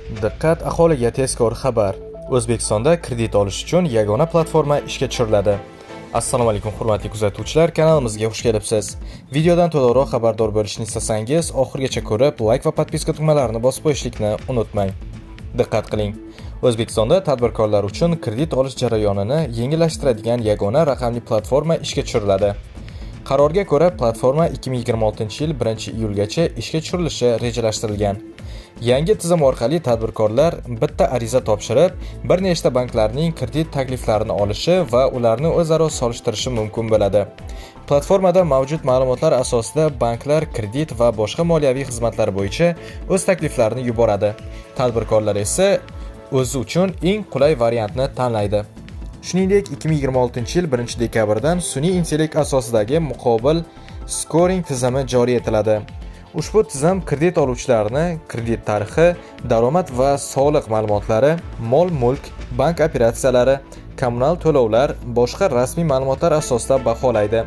Diqqat, aholiga tezkor xabar. O'zbekistonda kredit olish uchun yagona platforma ishga tushiriladi. Assalomu alaykum hurmatli kuzatuvchilar, kanalimizga xush kelibsiz. Videodan to'liqroq xabardor bo'lishni istasangiz, oxirigacha ko'rib, like va podpiska tugmalarini bosib qo'yishlikni unutmang. Diqqat qiling. O'zbekistonda tadbirkorlar uchun kredit olish jarayonini yengillashtiradigan yagona raqamli platforma ishga tushiriladi. Qarorga ko'ra, platforma 2026-yil 1-iyulgacha ishga tushirilishi rejalashtirilgan. Yangi tizim orqali tadbirkorlar bitta ariza topshirib, bir nechta banklarning kredit takliflarini olishi va ularni o'zaro solishtirishi mumkin bo'ladi. Platformada mavjud ma'lumotlar asosida banklar kredit va boshqa moliyaviy xizmatlar bo'yicha o'z takliflarini yuboradi. Tadbirkorlar esa o'zi uchun eng qulay variantni tanlaydi. Shuningdek, 2026-yil 1-dekabrdan sun'iy intellekt asosidagi muqobil scoring tizimi joriy etiladi. Ushbu tizim kredit oluvchilarni kredit tarixi, daromad va soliq ma'lumotlari, mol-mulk, bank operatsiyalari, kommunal to'lovlar, boshqa rasmiy ma'lumotlar asosida baholaydi.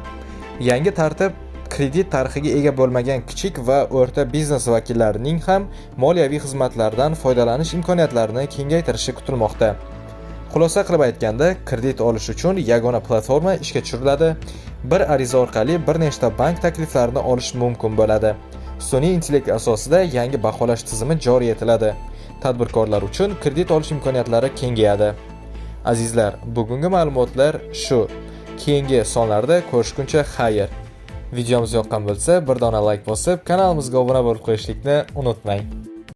Yangi tartib kredit tarixiga ega bo'lmagan kichik va o'rta biznes vakillarining ham moliyaviy xizmatlardan foydalanish imkoniyatlarini kengaytirishi kutilmoqda. Xulosa qilib aytganda, kredit olish uchun yagona platforma ishga tushiriladi. Bir ariza orqali bir nechta bank takliflarini olish mumkin bo'ladi. Sun'iy intellekt asosida yangi baholash tizimi joriy etiladi. Tadbirkorlar uchun kredit olish imkoniyatlari kengayadi. Azizlar, bugungi ma'lumotlar shu. Keyingi sonlarda ko'rishguncha xayr. Videomiz yoqqan bo'lsa, bir dona like bosib, kanalimizga obuna bo'lib qo'yishlikni unutmang.